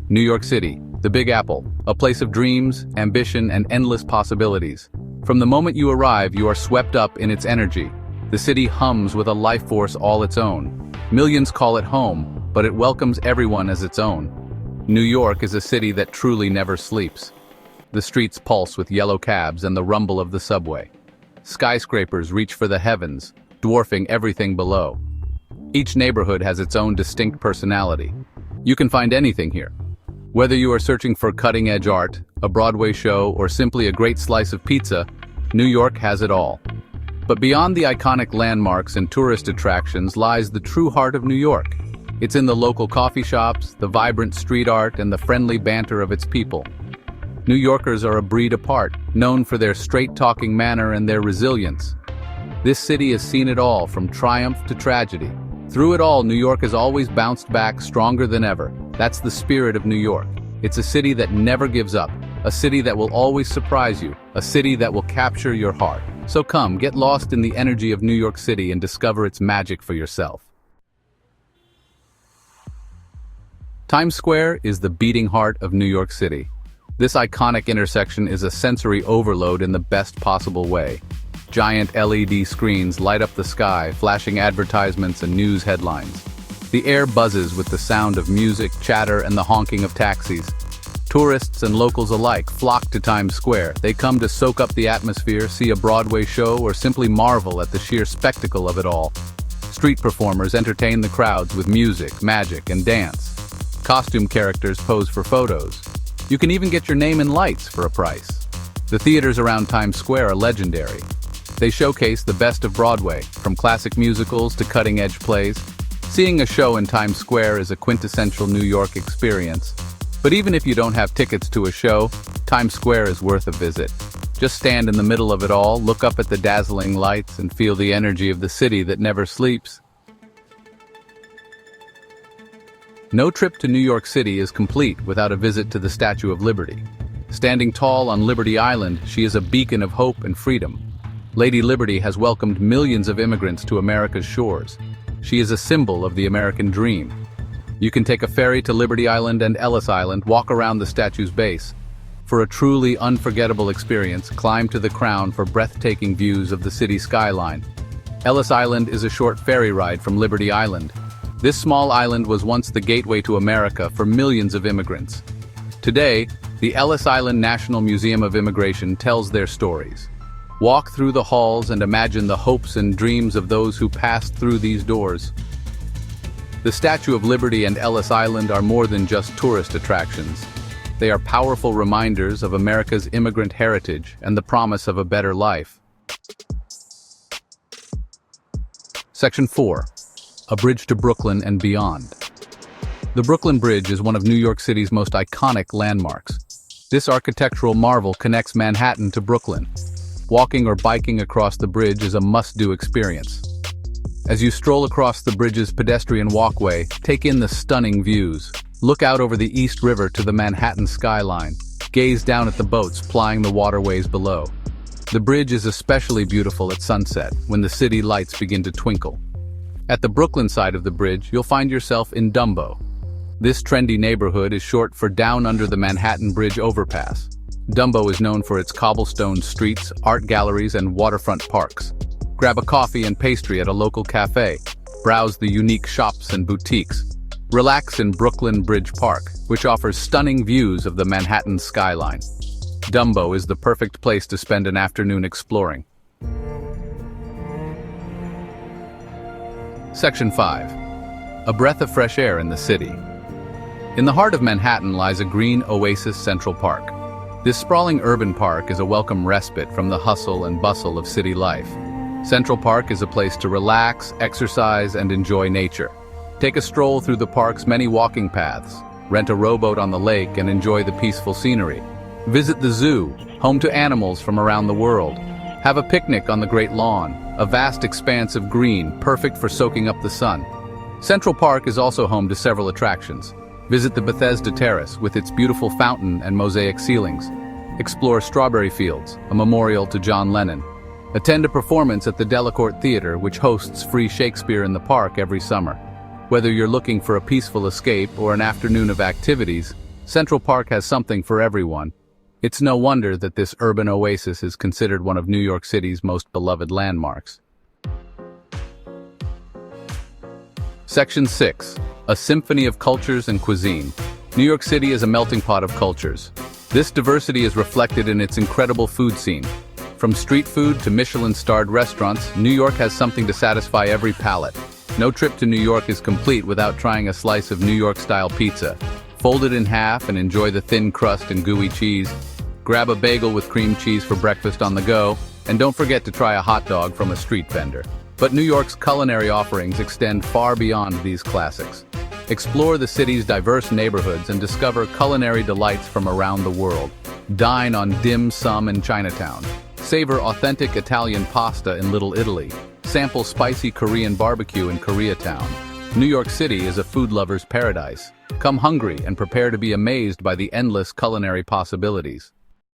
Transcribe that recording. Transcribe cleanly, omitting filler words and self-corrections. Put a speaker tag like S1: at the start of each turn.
S1: New York City, the Big Apple, a place of dreams, ambition, and endless possibilities. From the moment you arrive, you are swept up in its energy. The city hums with a life force all its own. Millions call it home, but it welcomes everyone as its own. New York is a city that truly never sleeps. The streets pulse with yellow cabs and the rumble of the subway. Skyscrapers reach for the heavens, dwarfing everything below. Each neighborhood has its own distinct personality. You can find anything here. Whether you are searching for cutting-edge art, a Broadway show, or simply a great slice of pizza, New York has it all. But beyond the iconic landmarks and tourist attractions lies the true heart of New York. It's in the local coffee shops, the vibrant street art, and the friendly banter of its people. New Yorkers are a breed apart, known for their straight-talking manner and their resilience. This city has seen it all, from triumph to tragedy. Through it all, New York has always bounced back stronger than ever. That's the spirit of New York. It's a city that never gives up, a city that will always surprise you, a city that will capture your heart. So come, get lost in the energy of New York City and discover its magic for yourself. Times Square is the beating heart of New York City. This iconic intersection is a sensory overload in the best possible way. Giant LED screens light up the sky, flashing advertisements and news headlines. The air buzzes with the sound of music, chatter, and the honking of taxis. Tourists and locals alike flock to Times Square. They come to soak up the atmosphere, see a Broadway show, or simply marvel at the sheer spectacle of it all. Street performers entertain the crowds with music, magic, and dance. Costume characters pose for photos. You can even get your name in lights for a price. The theaters around Times Square are legendary. They showcase the best of Broadway, from classic musicals to cutting-edge plays. Seeing a show in Times Square is a quintessential New York experience. But even if you don't have tickets to a show, Times Square is worth a visit. Just stand in the middle of it all, look up at the dazzling lights, and feel the energy of the city that never sleeps. No trip to New York City is complete without a visit to the Statue of Liberty. Standing tall on Liberty Island, she is a beacon of hope and freedom. Lady Liberty has welcomed millions of immigrants to America's shores. She is a symbol of the American dream. You can take a ferry to Liberty Island and Ellis Island, walk around the statue's base. For a truly unforgettable experience, climb to the crown for breathtaking views of the city skyline. Ellis Island is a short ferry ride from Liberty Island. This small island was once the gateway to America for millions of immigrants. Today, the Ellis Island National Museum of Immigration tells their stories. Walk through the halls and imagine the hopes and dreams of those who passed through these doors. The Statue of Liberty and Ellis Island are more than just tourist attractions. They are powerful reminders of America's immigrant heritage and the promise of a better life. Section 4. A Bridge to Brooklyn and Beyond. The Brooklyn Bridge is one of New York City's most iconic landmarks. This architectural marvel connects Manhattan to Brooklyn. Walking or biking across the bridge is a must-do experience. As you stroll across the bridge's pedestrian walkway, take in the stunning views. Look out over the East River to the Manhattan skyline. Gaze down at the boats plying the waterways below. The bridge is especially beautiful at sunset, when the city lights begin to twinkle. At the Brooklyn side of the bridge, you'll find yourself in Dumbo. This trendy neighborhood is short for Down Under the Manhattan Bridge Overpass. Dumbo is known for its cobblestone streets, art galleries, and waterfront parks. Grab a coffee and pastry at a local cafe. Browse the unique shops and boutiques. Relax in Brooklyn Bridge Park, which offers stunning views of the Manhattan skyline. Dumbo is the perfect place to spend an afternoon exploring. Section 5. A breath of fresh air in the city. In the heart of Manhattan lies a green oasis Central Park. This sprawling urban park is a welcome respite from the hustle and bustle of city life. Central Park is a place to relax, exercise, and enjoy nature. Take a stroll through the park's many walking paths, rent a rowboat on the lake, and enjoy the peaceful scenery. Visit the zoo, home to animals from around the world. Have a picnic on the Great Lawn, a vast expanse of green, perfect for soaking up the sun. Central Park is also home to several attractions. Visit the Bethesda Terrace with its beautiful fountain and mosaic ceilings. Explore Strawberry Fields, a memorial to John Lennon. Attend a performance at the Delacorte Theater, which hosts free Shakespeare in the park every summer. Whether you're looking for a peaceful escape or an afternoon of activities, Central Park has something for everyone. It's no wonder that this urban oasis is considered one of New York City's most beloved landmarks. Section 6. A symphony of cultures and cuisine. New York City is a melting pot of cultures. This diversity is reflected in its incredible food scene. From street food to Michelin-starred restaurants, New York has something to satisfy every palate. No trip to New York is complete without trying a slice of New York-style pizza. Fold it in half and enjoy the thin crust and gooey cheese. Grab a bagel with cream cheese for breakfast on the go, and don't forget to try a hot dog from a street vendor. But New York's culinary offerings extend far beyond these classics. Explore the city's diverse neighborhoods and discover culinary delights from around the world. Dine on dim sum in Chinatown. Savor authentic Italian pasta in Little Italy. Sample spicy Korean barbecue in Koreatown. New York City is a food lover's paradise. Come hungry and prepare to be amazed by the endless culinary possibilities.